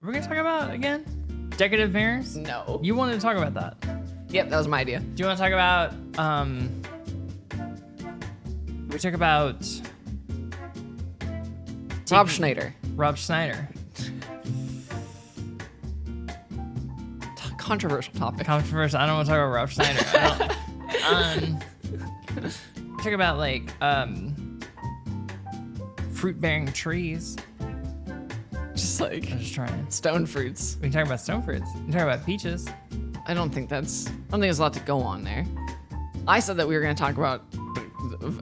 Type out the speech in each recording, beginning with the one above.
we're going to talk about, again, decorative mirrors? No. You wanted to talk about that. Yep, that was my idea. Do you want to talk about, we talk about Rob Schneider. Rob Schneider. Controversial topic. Controversial. I don't want to talk about Rob Schneider. Talk about like fruit-bearing trees. Just like I'm just trying. stone fruits. We can talk about stone fruits. We can talk about peaches. I don't think there's a lot to go on there. I said that we were going to talk about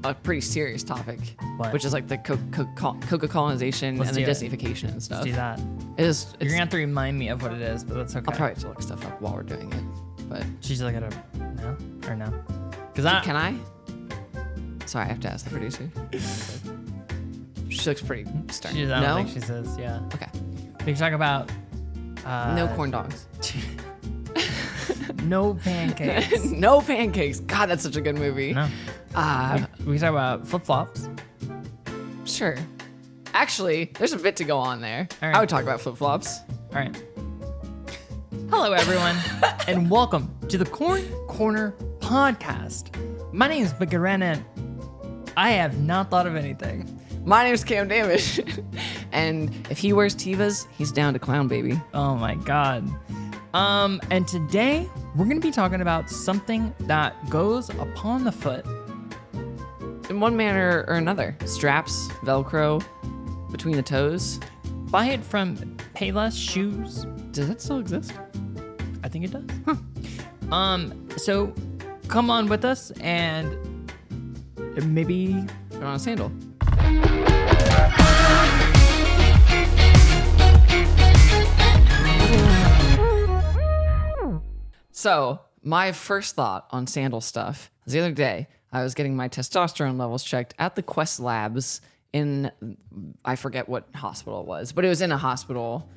a pretty serious topic, What? which is like the Coca colonization Let's and the do it. Desertification and stuff. Let's do that. It's You're gonna have to remind me of what it is, but that's okay. I'll probably have to look stuff up while we're doing it. But She's like at a no or no? Because can I? Sorry, I have to ask the producer. She looks pretty stern. I No? don't think she says yeah. Okay. We can talk about No corn dogs. no pancakes. No pancakes. God, that's such a good movie. No. We can talk about flip flops. Sure. Actually, there's a bit to go on there. All right. I would talk about flip flops. All right. Hello, everyone, and welcome to the Corn Corner podcast. My name is Cam Wren, and I have not thought of anything. My name's Cam Damage, and if he wears Tevas, he's down to clown baby. Oh my god. And today we're gonna be talking about something that goes upon the foot. In one manner or another. Straps, Velcro, between the toes. Buy it from Payless Shoes. Does that still exist? I think it does. So come on with us and maybe Put on a sandal. So, my first thought on sandal stuff was the other day, I was getting my testosterone levels checked at the Quest Labs in, I forget what hospital it was, but it was in a hospital,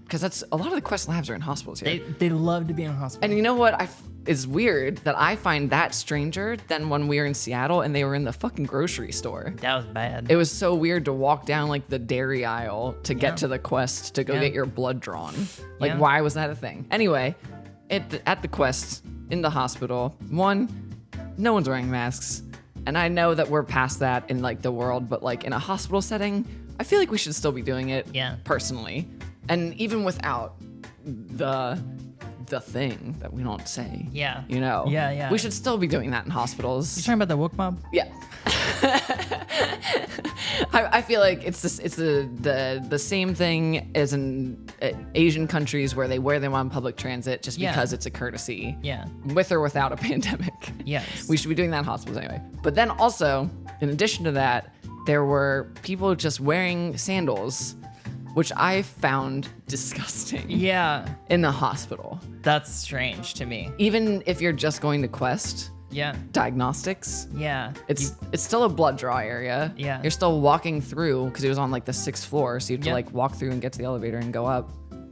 because that's a lot of the Quest Labs are in hospitals here. they love to be in a hospital. And you know what? It's weird that I find that stranger than when we were in Seattle and they were in the fucking grocery store. That was bad. It was so weird to walk down like the dairy aisle to get to the Quest to go Yeah. get your blood drawn. Like, Yeah. why was that a thing? Anyway, at the Quest in the hospital, one, no one's wearing masks. And I know that we're past that in like the world, but like in a hospital setting, I feel like we should still be doing it. Yeah. Personally. And even without the thing that we don't say. Yeah. You know? Yeah, yeah. We should still be doing that in You hospitals. talking about the woke mob? Yeah. I feel like it's the same thing as in Asian countries where they wear them on public transit just Yeah. because it's a courtesy. Yeah. With or without a pandemic. Yes. We should be doing that in hospitals anyway. But then also, in addition to that, there were people just wearing sandals, which I found disgusting Yeah. in the hospital. That's strange to me. Even if you're just going to Quest Yeah. diagnostics, Yeah. it's still a blood draw area. Yeah. You're still walking through because it was on like the 6th floor, so you have to Yep. like walk through and get to the elevator and go up.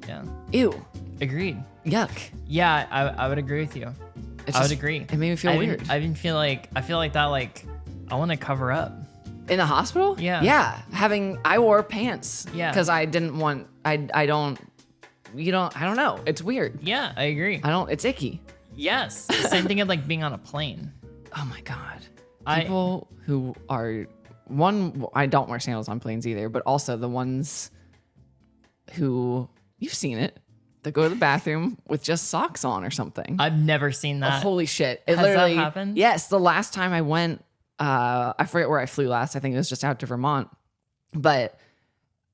Yeah. Ew. Agreed. Yuck. Yeah, I would agree with you. It's I would just- agree. It made me feel weird. I didn't feel like I feel like that like I want to cover up. In the hospital? Yeah. Yeah. I wore pants. Yeah. Because I didn't want, I don't know. It's weird. Yeah, I agree. It's icky. Yes. Same thing as like being on a plane. Oh my God. I- People who are, I don't wear sandals on planes either, but also the ones who, you've seen it, that go to the bathroom with just socks on or something. I've never seen that. Holy shit. It Has that literally happened? Yes. The last time I went, I forget where I flew last. I think it was just out to Vermont. But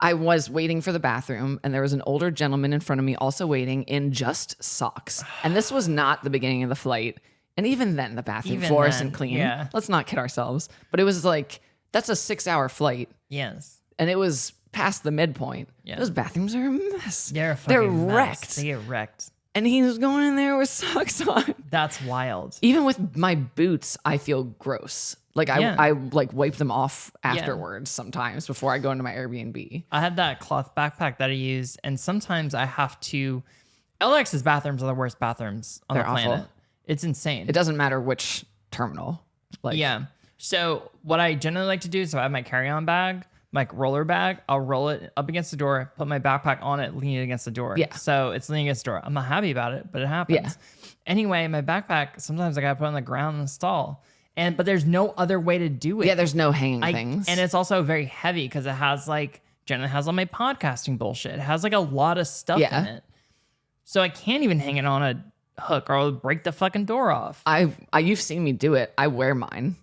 I was waiting for the bathroom and there was an older gentleman in front of me also waiting in just socks. And this was not the beginning of the flight. And even then, the bathroom Even floor then, isn't clean. yeah. Let's not kid ourselves. But it was like, that's a 6-hour flight. Yes. And it was past the midpoint. Yeah. Those bathrooms are a mess. They're a They're fucking mess. wrecked. They get wrecked. And he was going in there with socks on. That's wild. Even with my boots, I feel gross. Like Yeah. I like wipe them off afterwards sometimes before I go into my Airbnb. I have that cloth backpack that I use, and sometimes I have to. LAX's bathrooms are the worst bathrooms on They're the planet. awful. It's insane. It doesn't matter which terminal. Like Yeah. So what I generally like to do is I have my carry-on bag, like roller bag, I'll roll it up against the door, put my backpack on it, lean it against the door. Yeah. So it's leaning against the door. I'm not happy about it, but it happens. Yeah. Anyway, my backpack, sometimes I gotta put it on the ground in the stall. But there's no other way to do it. Yeah, there's no hanging things. And it's also very heavy because it has like, generally has all my podcasting bullshit. It has like a lot of stuff in it. So I can't even hang it on a hook or I'll break the fucking door off. You've seen me do it. I wear mine.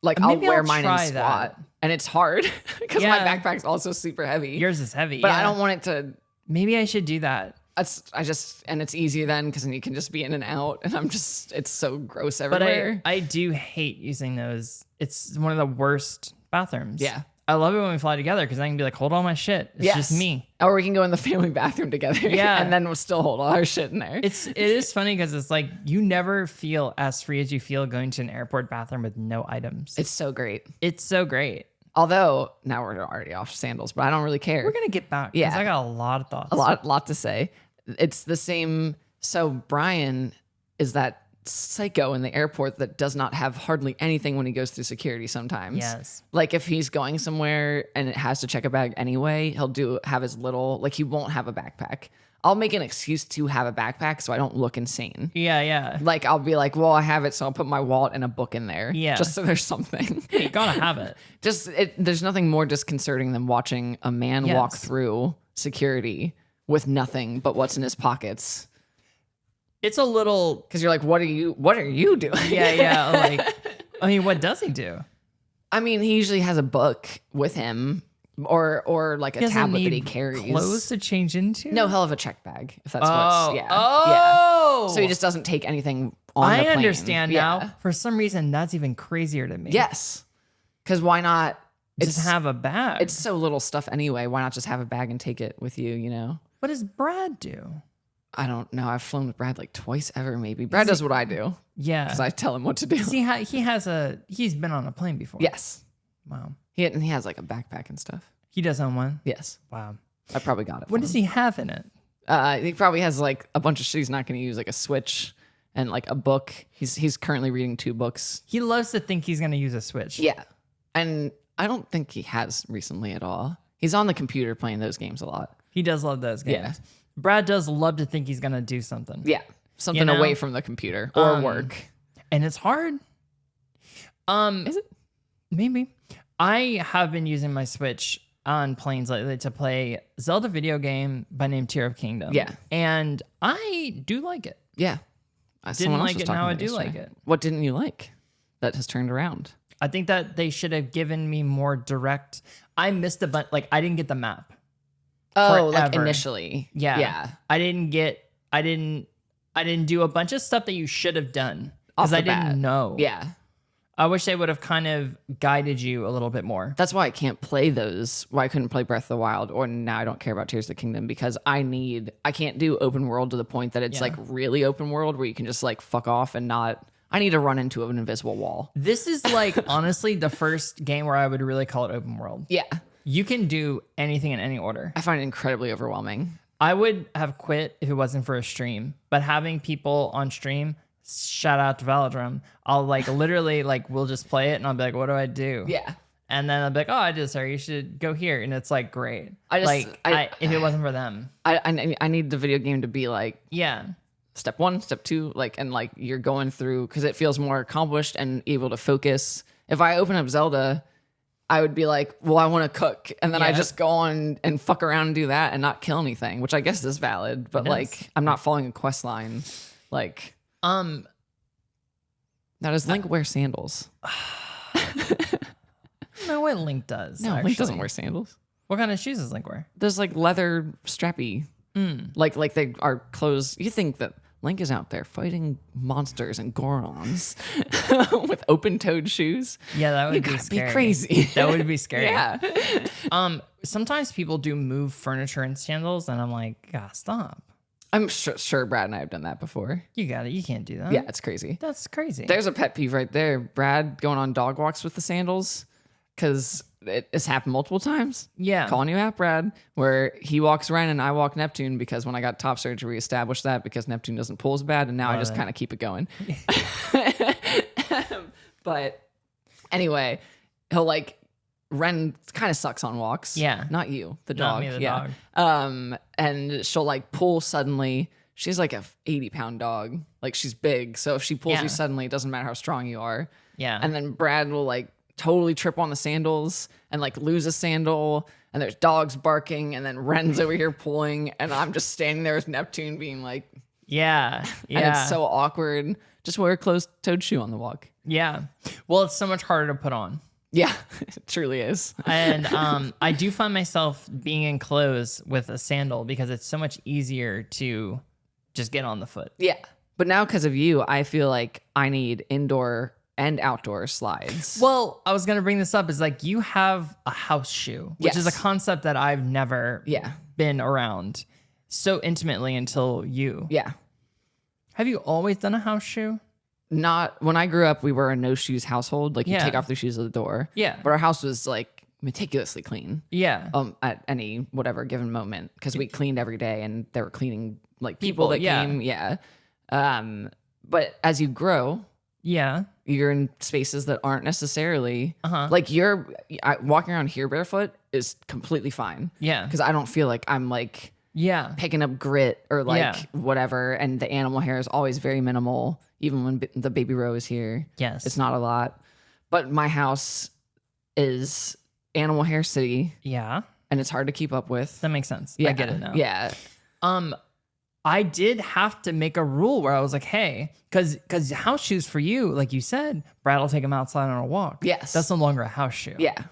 Like Maybe I'll wear I'll mine try in squat. that. And it's hard because Yeah. my backpack's also super heavy. Yours is heavy. But yeah. I don't want it to. Maybe I should do that. And it's easier then because then you can just be in and out. And it's so gross But everywhere. I do hate using those. It's one of the worst bathrooms. Yeah. I love it when we fly together because I can be like, hold all my shit. It's just me. Or we can go in the family bathroom together. Yeah. And then we'll still hold all our shit in there. It is funny because it's like you never feel as free as you feel going to an airport bathroom with no items. It's so great. It's so great. Although now we're already off sandals, but I don't really care. We're gonna get back because Yeah. I got a lot of thoughts. A lot to say. It's the same. So Brian is that psycho in the airport that does not have hardly anything when he goes through security sometimes. Yes. Like if he's going somewhere and it has to check a bag anyway, he'll have his little, like he won't have a backpack. I'll make an excuse to have a backpack so I don't look insane. Yeah, yeah. Like I'll be like, well, I have it, so I'll put my wallet and a book in there. Yeah. Just so there's something. You gotta have it. There's nothing more disconcerting than watching a man walk Yes. through security with nothing but what's in his pockets. It's a little. Because you're like, what are you doing? Yeah, yeah. Like, I mean, what does he do? I mean, he usually has a book with him or like a He doesn't tablet that need he carries. clothes to change into. No, he'll have a check bag if that's Oh. what's yeah. Oh. Yeah. So he just doesn't take anything on the I plane. understand Yeah. now. For some reason, that's even crazier to me. Yes. Because why not? Just have a bag. It's so little stuff anyway. Why not just have a bag and take it with you, you know? What does Brad do? I don't know. I've flown with Brad like twice ever, maybe. Brad does what I do Yeah. because I tell him what to do. He's been on a plane before. Yes. Wow. He has like a backpack and stuff. He does own one. Yes. Wow. I probably got it. What for does him. he have in it? He probably has like a bunch of shit he's not going to use, like a Switch and like a book. He's currently reading 2 books. He loves to think he's going to use a Switch. Yeah. And I don't think he has recently at all. He's on the computer playing those games a lot. He does love those games. Yeah. Brad does love to think he's going to do something. Yeah. Something know? away from the computer or work. And it's hard. Is it? Maybe. I have been using my Switch on planes lately to play Zelda video game by name Tear of Kingdom. Yeah. And I do like it. Yeah. Didn't like it, now I do like it. What didn't you like that has turned around? I think that they should have given me more direct. I missed a bunch. Like I didn't get the map. Oh, like Forever. initially. Yeah. Yeah. I didn't do a bunch of stuff that you should have done Off because I the bat. didn't know. Yeah. I wish they would have kind of guided you a little bit more. That's why I can't play those. Why I couldn't play Breath of the Wild, or now I don't care about Tears of the Kingdom because I can't do open world to the point that it's like really open world where you can just like fuck off and not. I need to run into an invisible wall. This is like honestly the first game where I would really call it open world. Yeah. You can do anything in any order. I find it incredibly overwhelming. I would have quit if it wasn't for a stream, but having people on stream, shout out to Valodrum, I'll like literally like we'll just play it and I'll be like, what do I do? Yeah. And then I'll be like, oh, I did, sir. You should go here. And it's like, great. If it wasn't for them. I need the video game to be like Yeah. step 1, step 2, like, and like you're going through because it feels more accomplished and able to focus. If I open up Zelda, I would be like, well, I want to cook. And then I Yeah. just go on and fuck around and do that and not kill anything, which I guess is valid. But It like, is. I'm not following a quest line. Like, now does Link wear sandals? No, what Link does. No, actually. Link doesn't wear sandals. What kind of shoes does Link wear? There's like leather strappy. Like they are clothes. You think that Link is out there fighting monsters and Gorons with open-toed shoes? Yeah, that would You be gotta scary. be crazy. That would be scary. Yeah. Sometimes people do move furniture in sandals, and I'm like, God, stop. I'm sure Brad and I have done that before. You got it. You can't do that. Yeah, it's crazy. That's crazy. There's a pet peeve right there. Brad going on dog walks with the sandals because it's happened multiple times. Yeah. Calling you out, Brad, where he walks Ren and I walk Neptune because when I got top surgery, we established that because Neptune doesn't pull as bad. And now I just kind of keep it going. But anyway, he'll like Ren kind of sucks on walks. Yeah. Not you, the Not dog. me, the yeah. dog. And she'll like pull suddenly. She's like a 80-pound dog. Like she's big. So if she pulls Yeah. you suddenly, it doesn't matter how strong you are. Yeah. And then Brad will like totally trip on the sandals and like lose a sandal. And there's dogs barking. And then Ren's over here pulling. And I'm just standing there with Neptune being like, Yeah. Yeah. and it's so awkward. Just wear a closed-toed shoe on the walk. Yeah. Well, it's so much harder to put on. Yeah, it truly is. And I do find myself being in clothes with a sandal because it's so much easier to just get on the foot. Yeah. But now because of you, I feel like I need indoor and outdoor slides. Well, I was going to bring this up is like you have a house shoe, which is a Yes. concept that I've never Yeah. been around so intimately until you. Yeah. Have you always done a house shoe? Not when I grew up, we were a no shoes household. Like you Yeah. take off the shoes at the door. Yeah. But our house was like meticulously clean. Yeah. At any whatever given moment because we cleaned every day and they were cleaning like people that yeah. came. Yeah. But as you grow, Yeah. you're in spaces that aren't necessarily Uh-huh. like walking around here barefoot is completely fine. Yeah. Because I don't feel like I'm like Yeah. picking up grit or like Yeah. whatever. And the animal hair is always very minimal, even when the baby row is here. Yes. It's not a lot. But my house is animal hair city Yeah. and it's hard to keep up with. That makes sense. Yeah. I get it now. Yeah. I did have to make a rule where I was like, hey, because house shoes for you, like you said, Brad will take them outside on a walk. Yes. That's no longer a house shoe. Yeah.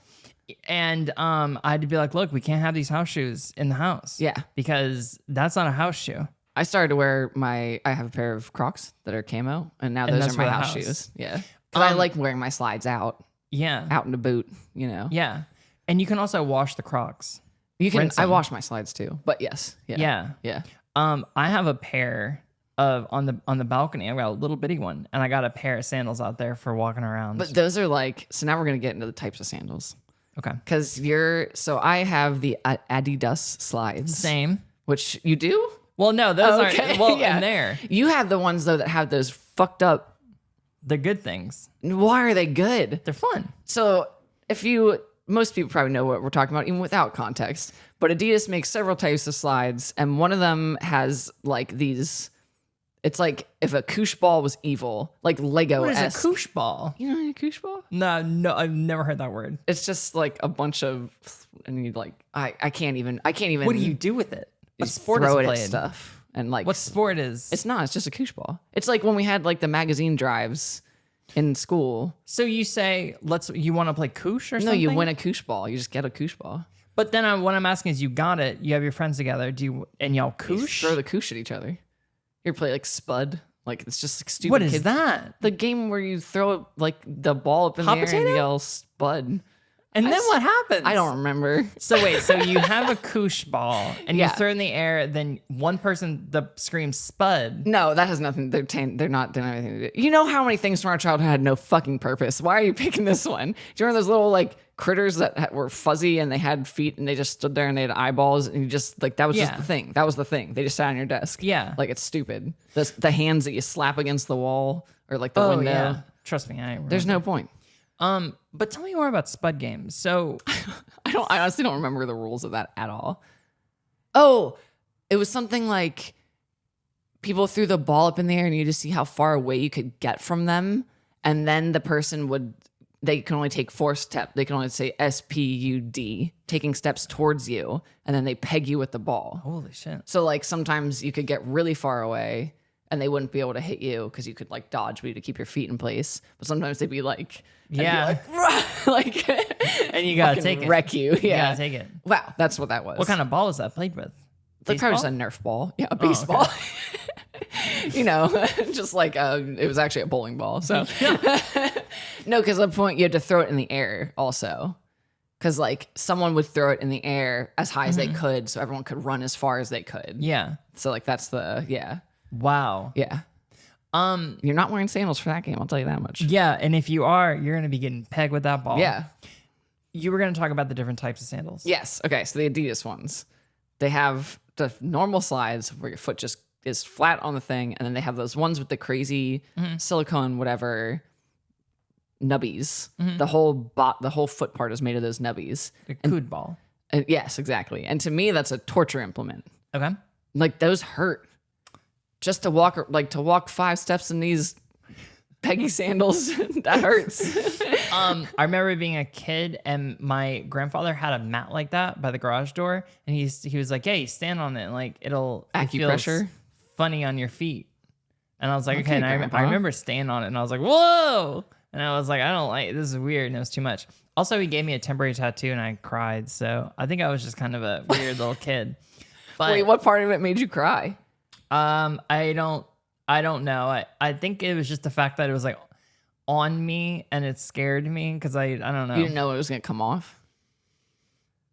And I had to be like, look, we can't have these house shoes in the house. Yeah. Because that's not a house shoe. I started to wear I have a pair of Crocs that are camo and now And those that's are my for the house house. shoes. Yeah. Because I Um, like wearing my slides out Yeah. in the boot, you know. Yeah. And you can also wash the Crocs. You can. Rinse I them. wash my slides too, but yes, yeah, Yeah. yeah. I have a pair of on the balcony. I got a little bitty one, and I got a pair of sandals out there for walking around. But those are like. So now we're gonna get into the types of sandals okay. because So I have the Adidas slides, Same. which you do. Well, no, those Okay, aren't. Well, yeah. in there, You have the ones though that have those fucked up. the good things. Why are they good? They're fun. So most people probably know what we're talking about even without context. But Adidas makes several types of slides, and one of them has like these. It's like if a koosh ball was evil, like Lego. What is a koosh ball? You know a koosh ball? No, I've never heard that word. It's just like a bunch of, and you like I can't even. What do you do with it? What you sport throw is it played? at stuff and like What sport is? It's not. It's just a koosh ball. It's like when we had like the magazine drives in school. So you say you want to play koosh or No, something? you win a koosh ball. You just get a koosh ball. But then what I'm asking is, you got it. You have your friends together. And y'all You koosh? throw the koosh at each other. You ever play like Spud? Like it's just like stupid. What is kids. that? The game where you throw like the ball up in Hot the air potato? and yell Spud. And then what happens? I don't remember. So wait, so you have a koosh ball and Yeah. you throw it in the air, then one person screams spud. No, that has nothing. They're not doing anything to do. You know how many things from our childhood had no fucking purpose? Why are you picking this one? Do you remember those little like critters that were fuzzy and they had feet and they just stood there and they had eyeballs and you just like that was just Yeah. the thing. That was the thing. They just sat on your desk. Yeah. like it's stupid. The hands that you slap against the wall or like the window. yeah. Trust me, I remember. There's no point. But tell me more about spud games. So I honestly don't remember the rules of that at all. Oh, it was something like people threw the ball up in the air and you just see how far away you could get from them. And then the person they can only take 4 steps. They can only say SPUD, taking steps towards you. And then they peg you with the ball. holy shit. So like sometimes you could get really far away and they wouldn't be able to hit you because you could like dodge, but you to keep your feet in place. But sometimes they'd be like, Yeah. like And you gotta fucking take it. wreck you. You Yeah. gotta take it. Wow, that's what that was. What kind of ball is that played with? Like probably just a Nerf ball. Yeah, a baseball. You know, just like it was actually a bowling ball. So no, because at the point you had to throw it in the air also. Because like someone would throw it in the air as high as they could, so everyone could run as far as they could. Yeah. So like that's yeah. Wow. You're not wearing sandals for that game. I'll tell you that much. Yeah, and if you are, you're gonna be getting pegged with that ball. Yeah. You were gonna talk about the different types of sandals. Yes. Okay. So the Adidas ones, they have the normal slides where your foot just is flat on the thing, and then they have those ones with the crazy silicone, whatever, nubbies. The whole foot part is made of those nubbies. The cood ball. And yes, exactly. And to me, that's a torture implement. Okay. Like those hurt. Just to walk 5 steps in these Peggy sandals, that hurts. I remember being a kid and my grandfather had a mat like that by the garage door, and he was like, "Hey, stand on it, and like it Acupressure? feels funny on your feet." And I was like, "Okay." And Grandpa. I remember staying on it, and I was like, "Whoa!" And I was like, "I don't like this. Is weird." And it was too much. Also, he gave me a temporary tattoo, and I cried. So I think I was just kind of a weird little kid. But Wait, what part of it made you cry? I don't know. I think it was just the fact that it was like on me and it scared me because I don't know. You didn't know it was going to come off?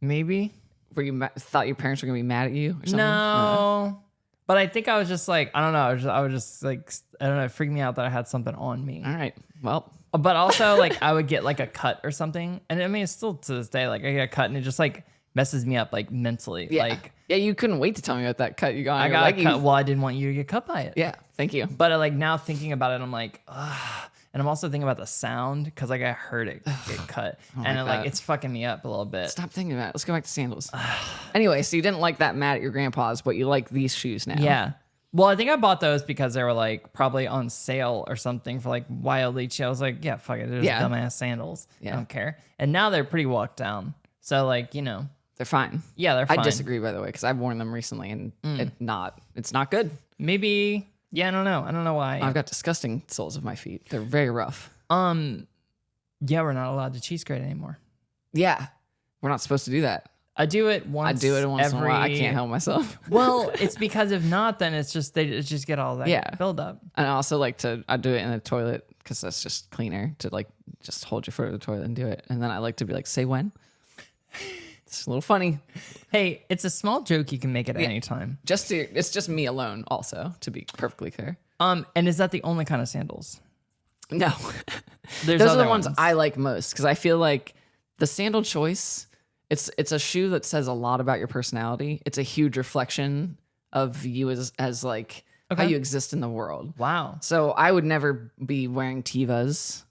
Maybe. Were you thought your parents were going to be mad at you or something? No. But I think I was just like, I don't know. I was just like, I don't know. It freaked me out that I had something on me. All right. Well. But also like I would get like a cut or something. And I mean, it's still to this day, like I get a cut and it just like messes me up like mentally. Yeah. Like, yeah, you couldn't wait to tell me about that cut you got. I got a cut. Well, I didn't want you to get cut by it. Yeah. Thank you. But like now thinking about it, I'm like, ugh. And I'm also thinking about the sound because like I heard it get cut, and it's fucking me up a little bit. Stop thinking about it. Let's go back to sandals. Anyway, so you didn't like that mat at your grandpa's, but you like these shoes now. Yeah. Well, I think I bought those because they were like probably on sale or something for like wildly cheap. I was like, yeah, fuck it. They're just dumbass sandals. Yeah. I don't care. And now they're pretty walked down. So like, you know. They're fine. Yeah, they're fine. I disagree, by the way, because I've worn them recently and it's not good. Maybe, yeah, I don't know. I don't know why. I've got disgusting soles of my feet. They're very rough. Yeah, we're not allowed to cheese grate anymore. Yeah. We're not supposed to do that. I do it once. In a while. I can't help myself. Well, it's because if not, then it's just they just get all that build up. And I also I do it in the toilet because that's just cleaner to like just hold your foot in the toilet and do it. And then I like to be like, say when. It's a little funny. Hey, it's a small joke you can make at any time. It's just me alone also, to be perfectly clear. And is that the only kind of sandals? No. There's Those are other the ones I like most because I feel like the sandal choice, it's a shoe that says a lot about your personality. It's a huge reflection of you as like how you exist in the world. Wow. So I would never be wearing Tevas,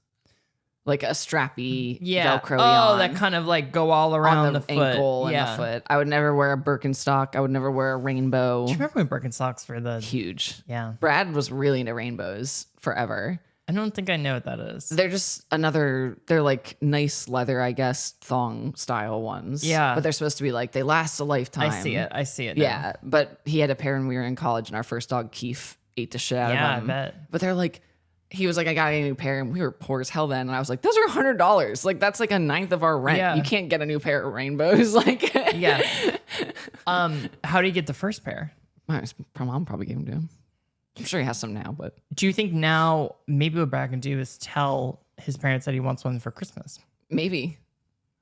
like a strappy Velcro. Oh, that kind of like go all around on the ankle foot. and the foot. I would never wear a Birkenstock. I would never wear a rainbow. Do you remember when Birkenstocks were the huge? Yeah. Brad was really into rainbows forever. I don't think I know what that is. They're just they're like nice leather, I guess, thong style ones. Yeah. But they're supposed to be like, they last a lifetime. I see it now. Yeah. But he had a pair when we were in college and our first dog, Keith, ate the shit out of them. Yeah, I bet. But they're like, he was like, I got a new pair, and we were poor as hell then. And I was like, those are $100. Like, that's like a ninth of our rent. Yeah. You can't get a new pair of rainbows. Like, yeah. How do you get the first pair? My mom probably gave them to him. I'm sure he has some now, but Do you think now maybe what Brad can do is tell his parents that he wants one for Christmas? maybe.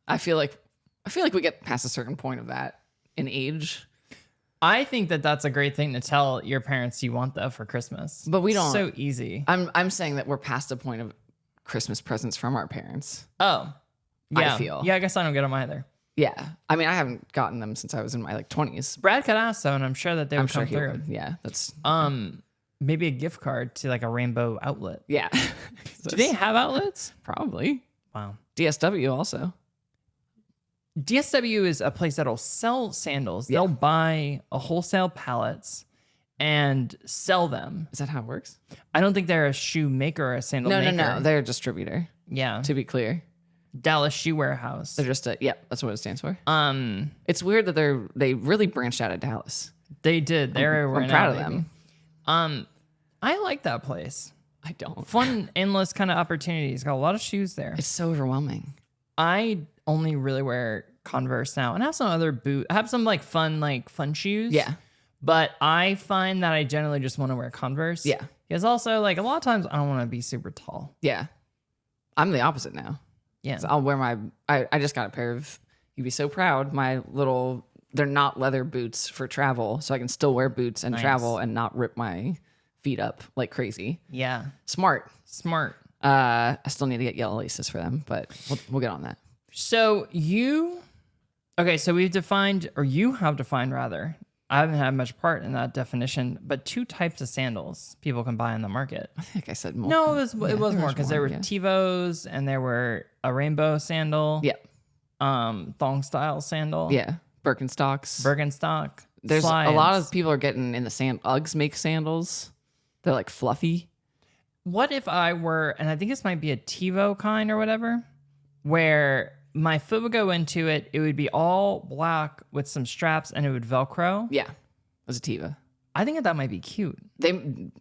I feel like we get past a certain point of that in age. I think that that's a great thing to tell your parents you want that for Christmas. But we don't. So easy. I'm saying that we're past the point of Christmas presents from our parents. Oh, yeah. I feel. Yeah, I guess I don't get them either. Yeah. I mean, I haven't gotten them since I was in my like 20s. Brad could ask though, and I'm sure that they would I'm sure come he through. would. Yeah. That's Maybe a gift card to like a rainbow outlet. yeah. Do they have outlets? Probably. Wow. DSW also. DSW is a place that'll sell sandals. Yeah. They'll buy a wholesale pallets and sell them. Is that how it works? I don't think they're a shoe maker or a sandal maker. No. They're a distributor, Yeah. to be clear. Dallas Shoe Warehouse. They're just that's what it stands for. It's weird that they really branched out of Dallas. They did. I'm proud of them. I like that place. I don't. Fun, endless kind of opportunities. Got a lot of shoes there. It's so overwhelming. I only really wear Converse now, and I have some other I have some like fun shoes. Yeah. But I find that I generally just want to wear Converse. Yeah. Because also, like, a lot of times I don't want to be super tall. Yeah. I'm the opposite now. Yeah. So I'll wear I just got a pair of, you'd be so proud, they're not leather boots for travel, so I can still wear boots and travel and not rip my feet up like crazy. Yeah. Smart. I still need to get yellow laces for them, but we'll get on that. So you have defined rather, I haven't had much part in that definition, but 2 types of sandals people can buy on the market. I think I said more. No, it was there more because there were TiVos and there were a rainbow sandal. Yeah. Thong style sandal. Yeah. Birkenstocks. Birkenstock. There's slides. a lot of people are getting in the Uggs make sandals. They're like fluffy. What if I were, and I think this might be a TiVo kind or whatever, where my foot would go into it, it would be all black with some straps and it would Velcro. Yeah. As a Tiva. I think that might be cute. They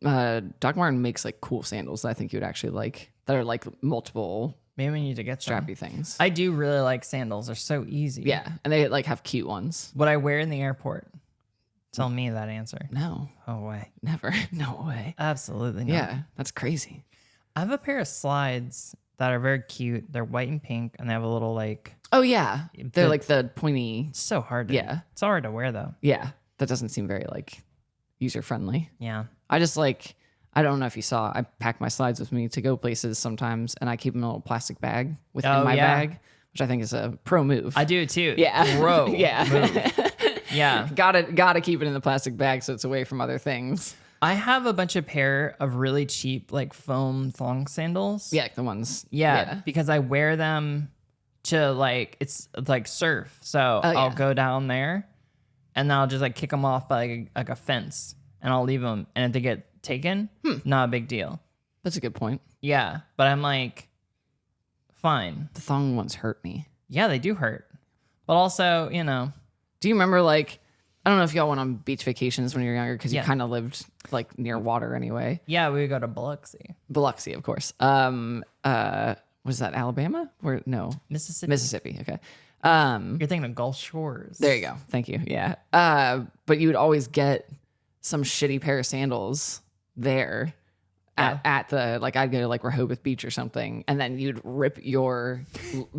Doc Martin makes like cool sandals that I think you would actually like that are like multiple Maybe we need to get some. strappy things. I do really like sandals. They're so easy. Yeah. And they like have cute ones. What I wear in the airport. Tell me that answer. No. Oh, way. Never. No way. Absolutely not. Yeah. That's crazy. I have a pair of slides that are very cute. They're white and pink, and they have a little like. Oh yeah. They're like the pointy. It's so hard to. Yeah. It's hard to wear though. Yeah. That doesn't seem very like user friendly. Yeah. I just like, I don't know if you saw, I pack my slides with me to go places sometimes and I keep them in a little plastic bag within my bag, which I think is a pro move. I do too. Yeah. Bro. Yeah. Move. Yeah. Gotta keep it in the plastic bag so it's away from other things. I have a bunch of pair of really cheap like foam thong sandals. Yeah, like the ones. Yeah. Because I wear them to like, it's like surf. So I'll go down there and then I'll just like kick them off by like a fence and I'll leave them. And if they get taken, not a big deal. That's a good point. Yeah. But I'm like, fine. The thong ones hurt me. Yeah, they do hurt. But also, you know. Do you remember like, I don't know if y'all went on beach vacations when you were younger because you kind of lived like near water anyway. Yeah, we would go to Biloxi. Biloxi, of course. Was that Alabama? Or no? Mississippi. Okay. You're thinking of Gulf Shores. There you go. Thank you. Yeah. But you would always get some shitty pair of sandals there at the, like I'd go to like Rehoboth Beach or something, and then you'd rip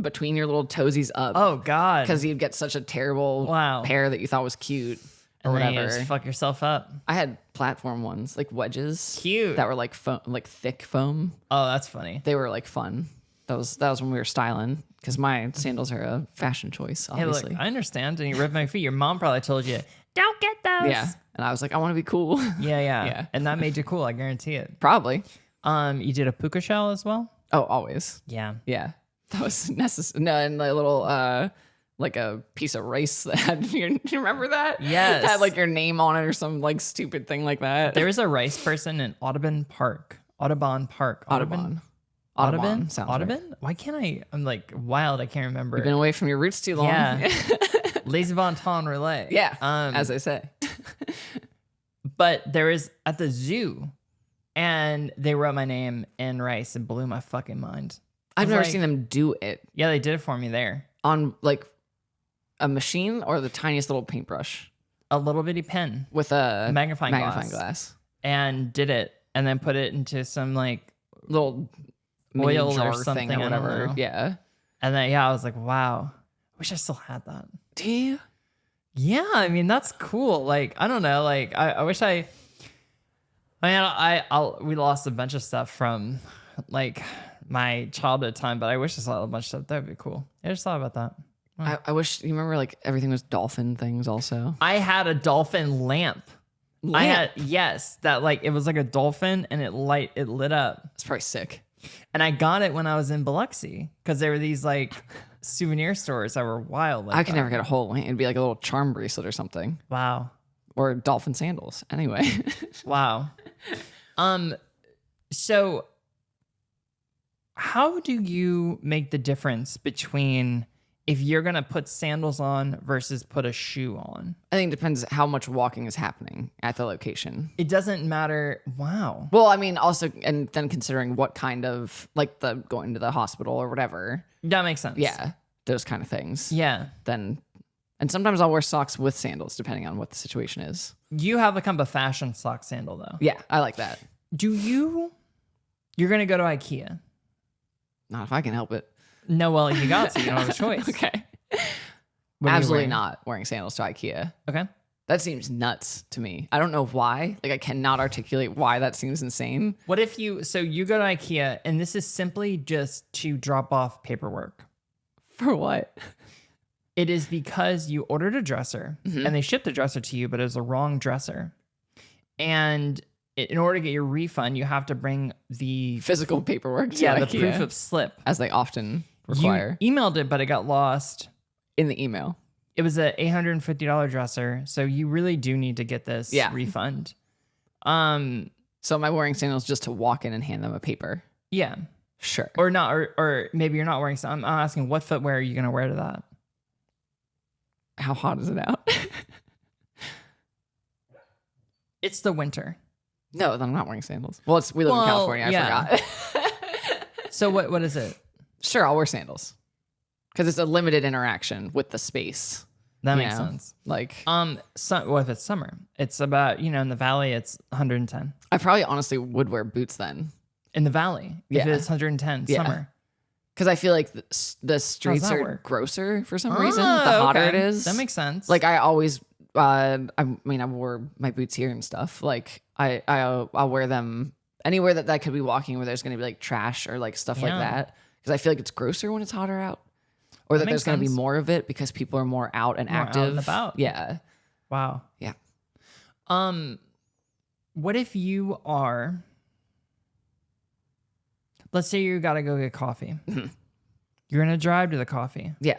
between your little toesies up. Oh God. Because you'd get such a terrible pair that you thought was cute or and whatever. Then you just fuck yourself up. I had platform ones, like wedges. Cute. That were like foam, like thick foam. Oh, that's funny. They were like fun. That was when we were styling, because my sandals are a fashion choice, obviously. Hey, look, I understand. And you ripped my feet. Your mom probably told you, don't get those. Yeah. And I was like, I want to be cool. Yeah. And that made you cool. I guarantee it. Probably. You did a puka shell as well? Oh, always. Yeah. Yeah. That was necessary. No, and the little, like a piece of rice that had do you remember that? Yes. It had like your name on it or some like stupid thing like that. There is a rice person in Audubon Park. Audubon. Sounds Audubon? right. Why can't I? I'm like wild. I can't remember. You've been away from your roots too long. Yeah. Les Bon Temps Relais. Yeah. As I say. But there is at the zoo, and they wrote my name in rice. It blew my fucking mind. I've never seen them do it. Yeah, they did it for me there. On like a machine or the tiniest little paintbrush? A little bitty pen with a magnifying glass. And did it, and then put it into some like little oil jar or something thing or whatever. Yeah. And then I was like, wow, wish I still had that. Do you? Yeah, I mean that's cool. Like I don't know, like I wish we lost a bunch of stuff from like my childhood time, but I wish I saw a bunch of stuff. That'd be cool. I just thought about that. I wish you remember like everything was dolphin things also. I had a dolphin lamp. That like it was like a dolphin and it lit up. It's probably sick. And I got it when I was in Biloxi because there were these like souvenir stores that were wild. Like I could never get a whole lamp. It'd be like a little charm bracelet or something. Wow. Or dolphin sandals. Anyway. Wow. So how do you make the difference between if you're going to put sandals on versus put a shoe on? I think it depends how much walking is happening at the location. It doesn't matter. Wow. Well, I mean, also, and then considering what kind of, like the going to the hospital or whatever. That makes sense. Yeah. Those kind of things. Yeah. And sometimes I'll wear socks with sandals depending on what the situation is. You have a kind of a fashion sock sandal though. Yeah. I like that. You're going to go to IKEA. Not if I can help it. No, well, you got to. You don't have a choice. Okay. Absolutely not wearing sandals to IKEA. Okay. That seems nuts to me. I don't know why. Like, I cannot articulate why that seems insane. What if you go to IKEA and this is simply just to drop off paperwork? For what? It is because you ordered a dresser and they shipped the dresser to you, but it was the wrong dresser. And in order to get your refund, you have to bring the physical paperwork. The proof of slip. As they often require. You emailed it, but it got lost. In the email. It was an $850 dresser. So you really do need to get this refund. So am I wearing sandals just to walk in and hand them a paper? Yeah. Sure. Or not, or maybe you're not wearing some. I'm asking, what footwear are you going to wear to that? How hot is it out? It's the winter. No, I'm not wearing sandals. Well, we live in California. I forgot. So what is it? Sure, I'll wear sandals. Because it's a limited interaction with the space. That makes sense. Like, well, if it's summer, it's about, in the valley, it's 110. I probably honestly would wear boots then. In the valley, if it's 110 summer. Because I feel like the streets are grosser for some reason. The hotter it is. That makes sense. Like I always, I wore my boots here and stuff. Like I'll wear them anywhere that could be walking where there's going to be like trash or like stuff like that. Because I feel like it's grosser when it's hotter out. Or that there's going to be more of it because people are more out and active. Out and about. Yeah. Wow. Yeah. What if you are... Let's say you got to go get coffee. Mm-hmm. You're going to drive to the coffee. Yeah.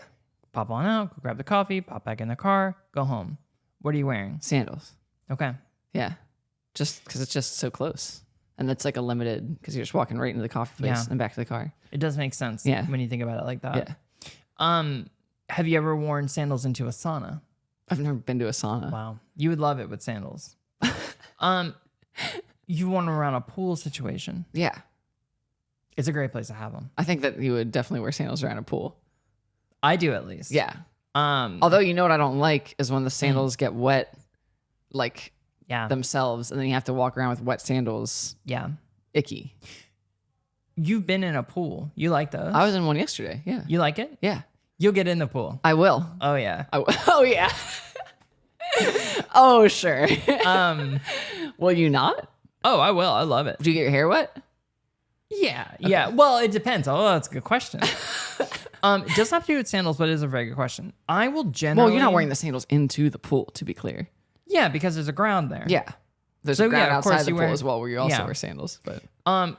Pop on out, go grab the coffee, pop back in the car, go home. What are you wearing? Sandals. Okay. Yeah. Just because it's just so close. And it's like a limited, because you're just walking right into the coffee place and back to the car. It does make sense when you think about it like that. Yeah. Have you ever worn sandals into a sauna? I've never been to a sauna. Wow. You would love it with sandals. You want them around a pool situation. Yeah. It's a great place to have them. I think that you would definitely wear sandals around a pool. I do at least. Yeah. Although you know what I don't like is when the sandals get wet, like themselves, and then you have to walk around with wet sandals. Yeah. Icky. You've been in a pool. You like those? I was in one yesterday. Yeah. You like it? Yeah. You'll get in the pool. I will. Oh yeah. Oh yeah. Oh sure. Will you not? Oh, I will. I love it. Do you get your hair wet? Yeah. Okay. Yeah. Well, it depends. Oh, that's a good question. It doesn't have to do with sandals, but it is a very good question. I will generally... Well, you're not wearing the sandals into the pool, to be clear. Yeah, because there's a ground there. Yeah. There's a ground outside the pool as well where you also wear sandals. But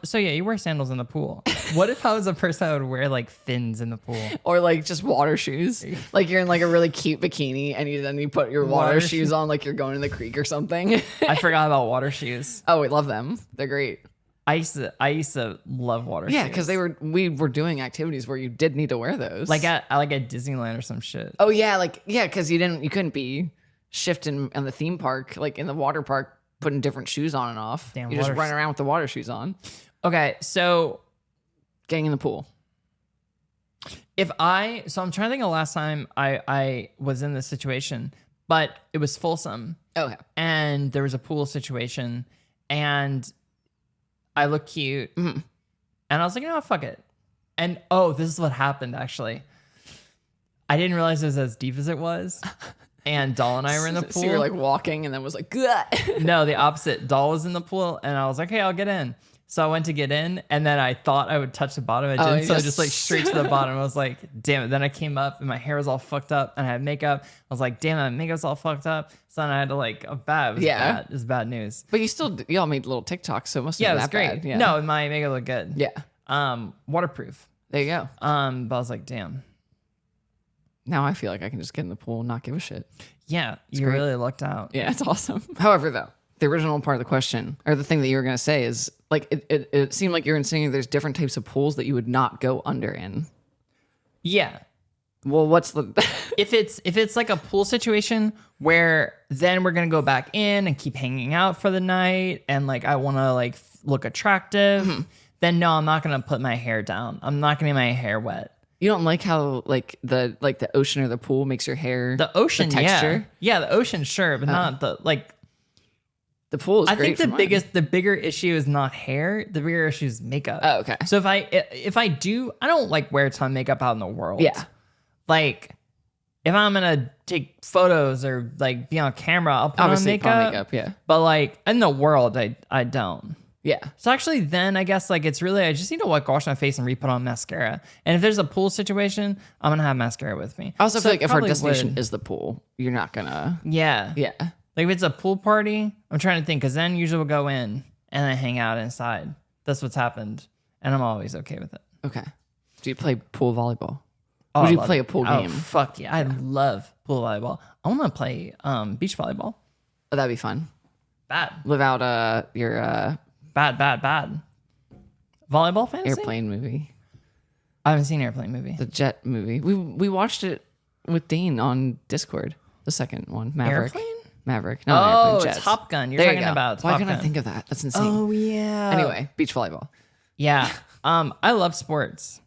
so yeah, you wear sandals in the pool. What if I was a person that would wear like fins in the pool? Or like just water shoes. Like you're in like a really cute bikini and then you put your water shoes on like you're going in the creek or something. I forgot about water shoes. Oh, we love them. They're great. I used to love water shoes. Yeah, because we were doing activities where you did need to wear those. Like at Disneyland or some shit. Oh yeah, because you couldn't be shifting in the theme park, like in the water park, putting different shoes on and off. You just run around with the water shoes on. Okay, so getting in the pool. So I'm trying to think of the last time I was in this situation, but it was Folsom. Okay. And there was a pool situation and I look cute. Mm-hmm. And I was like, fuck it. And this is what happened actually. I didn't realize it was as deep as it was. And Doll and I were in the pool. So you were like walking and then was like, Gah. No, the opposite. Doll was in the pool and I was like, hey, I'll get in. So I went to get in and then I thought I would touch the bottom. I didn't. So I just like straight to the bottom. I was like, damn it. Then I came up and my hair was all fucked up and I had makeup. I was like, damn it, my makeup's all fucked up. So then I had to like, bad. It was bad news. But y'all made little TikToks, so it must have been that great. Bad. Yeah, no, my makeup looked good. Yeah. Waterproof. There you go. But I was like, damn. Now I feel like I can just get in the pool and not give a shit. Yeah, you really lucked out. Yeah, it's awesome. However, though, the original part of the question, or the thing that you were going to say is, like, it seemed like you were insinuating there's different types of pools that you would not go under in. Yeah. Well, what's the... if it's like a pool situation where then we're going to go back in and keep hanging out for the night and, like, I want to, like, look attractive, then no, I'm not going to put my hair down. I'm not going to get my hair wet. You don't like how the ocean or the pool makes your hair the ocean the texture? Yeah, the ocean sure, but not the the pool is I great. think the bigger issue is not hair. The bigger issue is makeup. Oh, okay. So if I don't like wear a ton of makeup out in the world. Yeah. Like if I'm gonna take photos or like be on camera, I'll put on makeup. Yeah. But like in the world, I don't. Yeah. So actually then I guess like it's really, I just need to like wash my face and re-put on mascara. And if there's a pool situation, I'm going to have mascara with me. I also feel like if our destination is the pool, you're not gonna. Yeah. Yeah. Like if it's a pool party, I'm trying to think because then usually we'll go in and then hang out inside. That's what's happened. And I'm always okay with it. Okay. Do you play pool volleyball? Oh, Would you play a pool game? Oh, fuck yeah. I love pool volleyball. I want to play beach volleyball. Oh, that'd be fun. Bad. Live out your Bad. Volleyball fantasy? airplane movie. I haven't seen Airplane movie. The jet movie. We watched it with Dane on Discord. The second one. Maverick. Airplane? Maverick. No, Oh, airplane, jets. Top Gun. You're There talking you go. about Top Why Gun. couldn't I think of that? That's insane. Oh, yeah. Anyway, beach volleyball. Yeah. I love sports.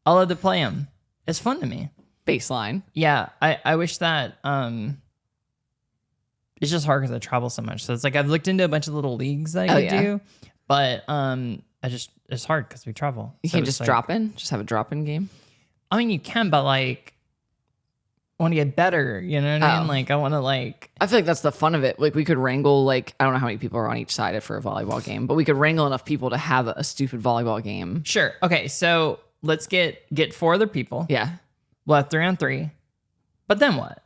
I love to play them. It's fun to me. Baseline. Yeah. I wish that it's just hard because I travel so much. So it's like I've looked into a bunch of little leagues that I could do, but it's hard because we travel. You So can't it's just like, drop in? Just have a drop in game? I mean, you can, but like I want to get better. You know what I mean? Like I want to like. I feel like that's the fun of it. Like we could wrangle, like, I don't know how many people are on each side for a volleyball game, but we could wrangle enough people to have a stupid volleyball game. Sure. Okay. So let's get 4 other people. Yeah. We'll have 3-on-3. But then what?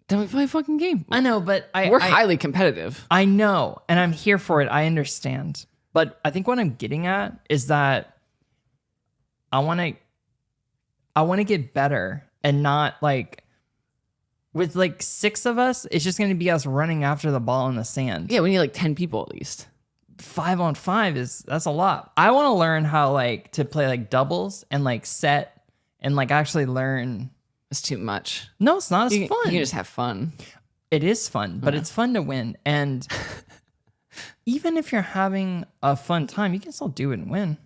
Then we play a fucking game. I know, but We're highly competitive. I know, and I'm here for it. I understand. But I think what I'm getting at is that I want to get better and not like with like 6 of us, it's just going to be us running after the ball in the sand. Yeah, we need like 10 people at least. 5-on-5 that's a lot. I want to learn how like to play like doubles and like set and like actually learn. It's too much. No, it's not as You fun. can just have fun. It is fun, but it's fun to win. And even if you're having a fun time, you can still do it and win.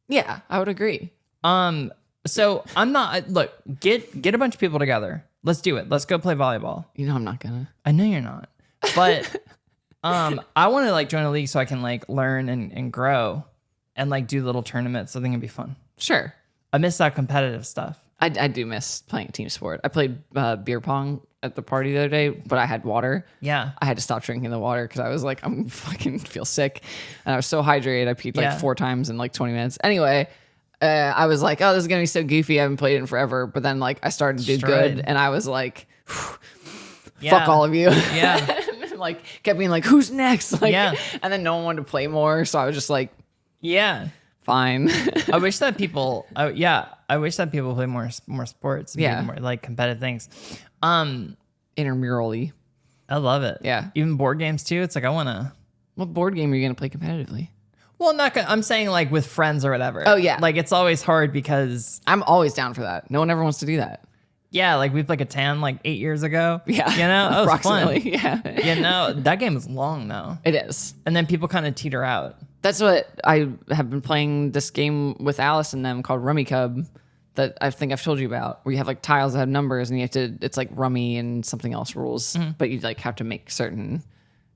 Yeah, I would agree. So I'm not look, get a bunch of people together. Let's do it. Let's go play volleyball. You know I'm not gonna. I know you're not. But I want to like join a league so I can like learn and grow and like do little tournaments. So I think it'd be fun. Sure. I miss that competitive stuff. I do miss playing a team sport. I played beer pong at the party the other day, but I had water. Yeah. I had to stop drinking the water because I was like, I'm fucking feel sick. And I was so hydrated. I peed like 4 times in like 20 minutes. Anyway, I was like, oh, this is going to be so goofy. I haven't played it in forever. But then like I started to do good. And I was like, fuck all of you. Yeah. And, like kept being like, who's next? Like, Yeah. And then no one wanted to play more. So I was just like, Yeah. fine. I wish that people, I wish that people play more sports. Yeah. More like competitive things. Intramurally. I love it. Yeah. Even board games too. It's like, I want to. What board game are you going to play competitively? Well, I'm saying like with friends or whatever. Oh, yeah. Like it's always hard because. I'm always down for that. No one ever wants to do that. Yeah. Like we played Catan like 8 years ago. Yeah. You know? That was approximately. fun. Yeah. You know, that game is long though. It is. And then people kind of teeter out. That's what I have been playing this game with Alice and them called Rummy Cub that I think I've told you about, where you have like tiles that have numbers and you have to, it's like rummy and something else rules, but you like have to make certain,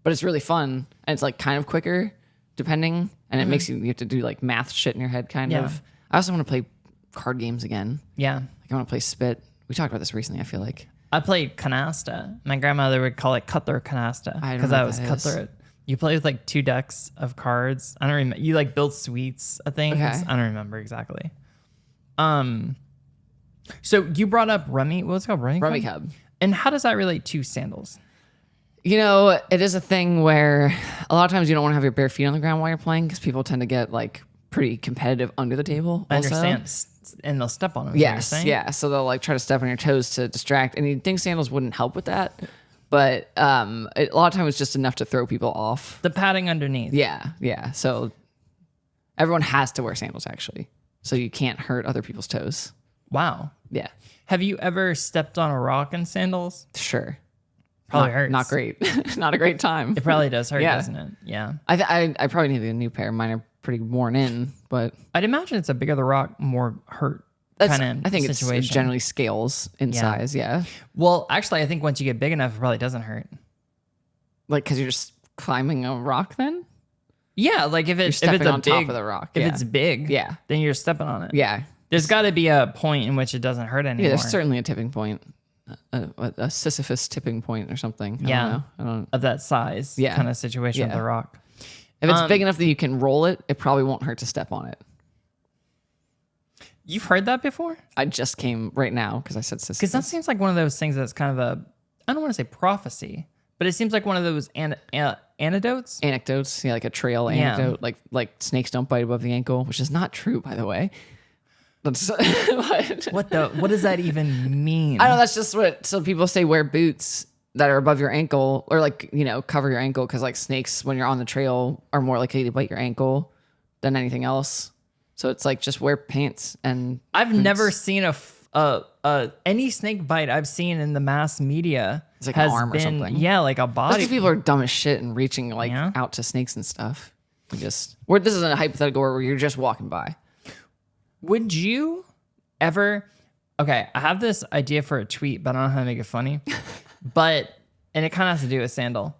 but it's really fun and it's like kind of quicker depending. And it makes you have to do like math shit in your head kind of. I also want to play card games again. Yeah. Like I want to play Spit. We talked about this recently, I feel like. I played canasta. My grandmother would call it cutthroat canasta I don't because know I what was that is. cutthroat. You play with like 2 decks of cards. I don't remember. You like build suites of things. Okay. I don't remember exactly. So you brought up Rummy. What's it called? Rummy Cub. And how does that relate to sandals? You know, it is a thing where a lot of times you don't want to have your bare feet on the ground while you're playing because people tend to get like pretty competitive under the table. I also. understand. And they'll step on them. Yes, yeah. So they'll like try to step on your toes to distract. And you'd think sandals wouldn't help with that, but a lot of times it's just enough to throw people off. The padding underneath. Yeah. So everyone has to wear sandals actually, so you can't hurt other people's toes. Wow. Yeah, Have you ever stepped on a rock in sandals? sure. Probably hurts. Not great. Not a great time. It probably does hurt, Yeah. doesn't it? Yeah. I probably need a new pair. Mine are pretty worn in, but I'd imagine it's a bigger the rock, more hurt that's, kind of I think situation. it's generally scales in size. Yeah, Well, actually, I think once you get big enough, it probably doesn't hurt. like because you're just climbing a rock. Then Yeah, like if it's stepping a on big, top of the rock, if yeah. it's big, Yeah. then you're stepping on it. yeah. There's got to be a point in which it doesn't hurt anymore. Yeah, there's certainly a tipping point, a Sisyphus tipping point or something. I Yeah. don't know. I don't. Of that size Yeah. kind of situation with Yeah. the rock. If it's big enough that you can roll it, it probably won't hurt to step on it. You've heard that before? I just came right now because I said Sisyphus. Because that seems like one of those things that's kind of I don't want to say prophecy, but it seems like one of those anecdotes. Anecdotes, yeah, like a trail anecdote, like snakes don't bite above the ankle, which is not true, by the way. That's what does that even mean? I don't know. That's just what. So people say wear boots that are above your ankle, or like cover your ankle, because like snakes when you're on the trail are more likely to bite your ankle than anything else. So it's like just wear pants and. I've never seen any snake bite I've seen in the mass media. It's like an arm or something. Yeah, like a body. Because people are dumb as shit and reaching out to snakes and stuff. This is a hypothetical where you're just walking by. Would you ever? Okay, I have this idea for a tweet, but I don't know how to make it funny. And it kind of has to do with sandal.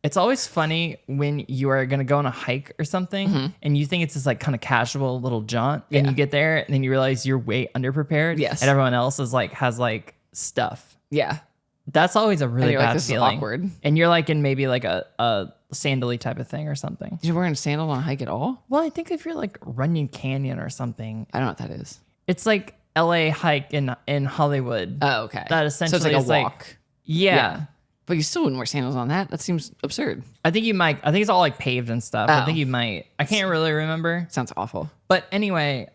It's always funny when you are going to go on a hike or something and you think it's this like kind of casual little jaunt and you get there and then you realize you're way underprepared. Yes. And everyone else is like, has like stuff. Yeah. That's always a really bad this feeling. is awkward. And you're like in maybe like a sandally type of thing or something. You're wearing sandals on a hike at all? Well, I think if you're like Runyon Canyon or something. I don't know what that is. It's like LA hike in Hollywood. Oh, okay. That essentially so it's like a walk. Like, yeah. But you still wouldn't wear sandals on that. That seems absurd. I think you might. I think it's all like paved and stuff. I think you might. I can't really remember. Sounds awful. But anyway,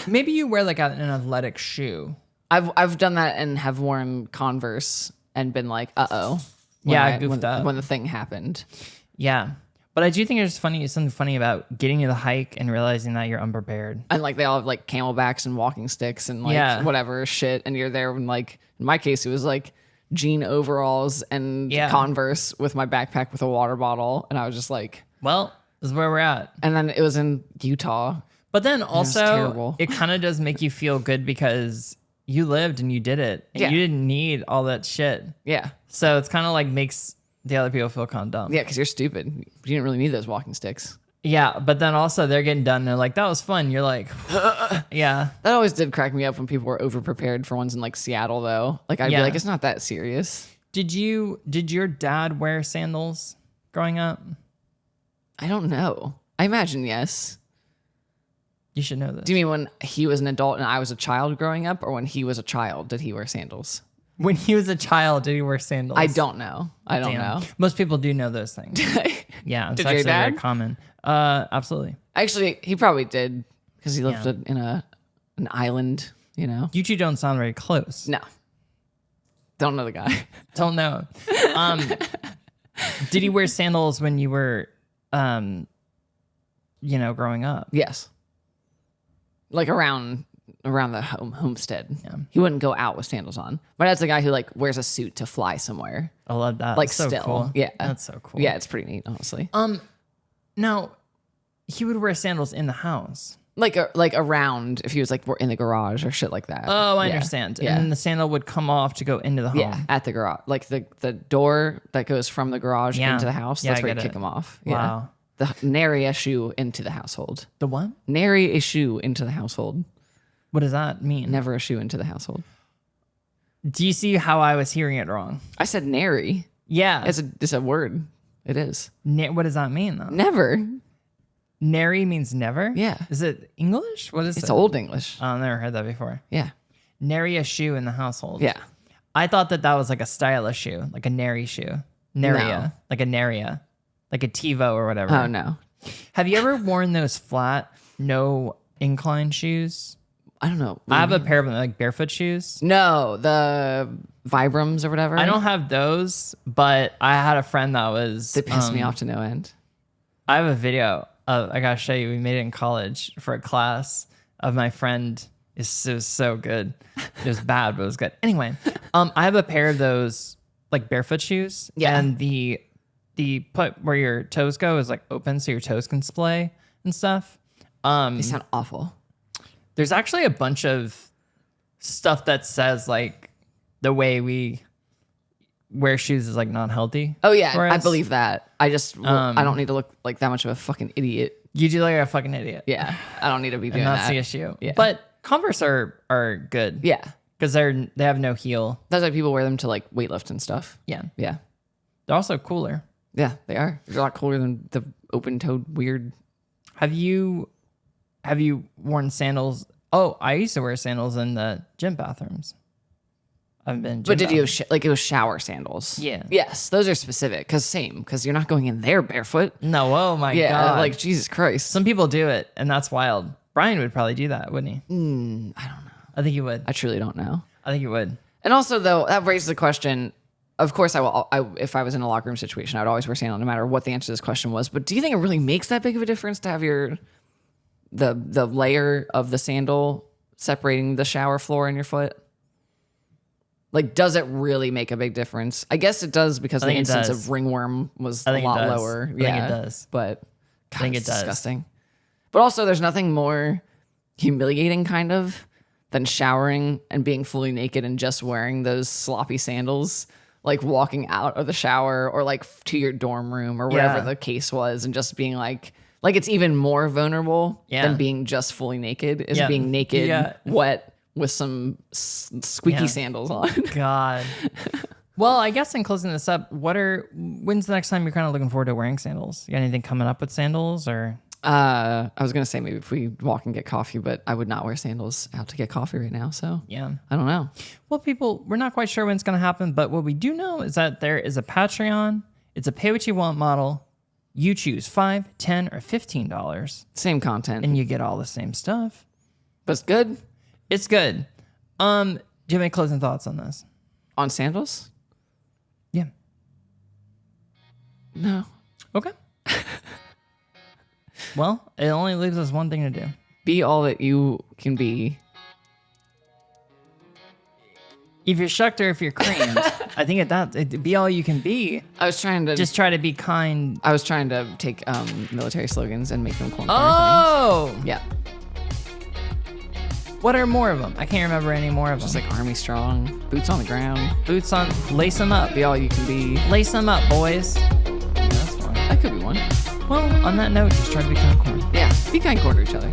maybe you wear like an athletic shoe. I've done that and have worn Converse and been like, uh-oh. I goofed up. When the thing happened. Yeah. But I do think there's something funny about getting to the hike and realizing that you're unprepared. And like they all have like camelbacks and walking sticks and like whatever shit. And you're there when like, in my case, it was like jean overalls and Converse with my backpack with a water bottle. And I was just like, well, this is where we're at. And then it was in Utah. But then also it kind of does make you feel good because you lived and you did it and you didn't need all that shit. Yeah. So it's kind of like makes the other people feel kind of dumb. Yeah, because you're stupid. You didn't really need those walking sticks. Yeah, but then also they're getting done and they're like, that was fun. You're like, yeah. That always did crack me up when people were over-prepared for ones in like Seattle, though. Like I'd be like, it's not that serious. Did your dad wear sandals growing up? I don't know. I imagine yes. You should know this. Do you mean when he was an adult and I was a child growing up, or when he was a child, did he wear sandals? When he was a child, did he wear sandals? I don't know. I don't know. Most people do know those things. Yeah, it's did actually your dad? very common. Absolutely. Actually, he probably did because he lived in an island, You two don't sound very close. No. Don't know the guy. Don't know. Did he wear sandals when you were, growing up? Yes. Like around the homestead. Yeah. He wouldn't go out with sandals on. My dad's the guy who like wears a suit to fly somewhere. I love that. Like That's so still. cool. Yeah. That's so cool. Yeah, it's pretty neat, honestly. Now, he would wear sandals in the house. Like around if he was like in the garage or shit like that. Oh, I understand. Yeah. And then the sandal would come off to go into the home. Yeah, at the garage. Like the door that goes from the garage into the house, that's where you kick them off. Yeah. Wow. The nary a shoe into the household. The what? Nary a shoe into the household. What does that mean? Never a shoe into the household. Do you see how I was hearing it wrong? I said nary. Yeah. It's a word. It is. What does that mean, though? Never. Nary means never? Yeah. Is it English? What is it? It's Old English. Oh, I've never heard that before. Yeah. Nary a shoe in the household. Yeah. I thought that was like a stylish shoe, like a nary shoe. Naria. Like a naria. Like a TiVo or whatever. Oh, no. Have you ever worn those flat, no incline shoes? I don't know. I have a pair of them, like barefoot shoes. No, the Vibrams or whatever. I don't have those, but I had a friend that was. They pissed me off to no end. I have a video I gotta show you. We made it in college for a class of my friend. It was so good. It was bad, but it was good. Anyway, I have a pair of those like barefoot shoes. Yeah. And the put where your toes go is like open so your toes can splay and stuff. They sound awful. There's actually a bunch of stuff that says like the way we wear shoes is like not healthy. Oh yeah, for I us. believe that. I don't need to look like that much of a fucking idiot. You do like a fucking idiot. Yeah, I don't need to be doing And that's that. the issue. Yeah. But Converse are good. Yeah, Because they have no heel. that's why people wear them to like weightlift and stuff. Yeah. Yeah, They're also cooler. Yeah, they are. They're a lot cooler than the open-toed weird. Have you worn sandals? Oh, I used to wear sandals in the gym bathrooms. I've been. But did you have it was shower sandals? Yeah. Yes, those are specific because you're not going in there barefoot. No. Oh my god. Like Jesus Christ. Some people do it, and that's wild. Brian would probably do that, wouldn't he? I don't know. I think he would. I truly don't know. I think he would. And also, though, that raises the question. Of course, if I was in a locker room situation, I would always wear sandals, no matter what the answer to this question was. But do you think it really makes that big of a difference to have the layer of the sandal separating the shower floor and your foot? Like, does it really make a big difference? I guess it does because the instance of ringworm was a lot lower. I think it does. But God, I think it's it does. disgusting. But also, there's nothing more humiliating kind of than showering and being fully naked and just wearing those sloppy sandals, like walking out of the shower or like to your dorm room or whatever the case was, and just being like it's even more vulnerable than being just fully naked is being naked, wet, with some squeaky sandals on. God. Well, I guess in closing this up, when's the next time you're kind of looking forward to wearing sandals? You got anything coming up with sandals or? I was going to say maybe if we walk and get coffee, but I would not wear sandals out to get coffee right now. So yeah, I don't know. Well, people, we're not quite sure when it's going to happen, but what we do know is that there is a Patreon. It's a pay what you want model. You choose $5, $10, or $15. Same content. And you get all the same stuff. But it's good. It's good. Do you have any closing thoughts on this? On sandals? Yeah. No. Okay. Well, it only leaves us one thing to do. Be all that you can be. If you're shucked or if you're creamed, I think it'd be all you can be. I was trying to just try to be kind. I was trying to take military slogans and make them corn. Oh, things. Yeah. What are more of them? I can't remember any more of them. Just like Army Strong, boots on the ground. Boots on, lace them up. Be all you can be. Lace them up, boys. Yeah, that's one. That could be one. Well, on that note, just try to be kind of corn. Yeah, be kind corn to each other.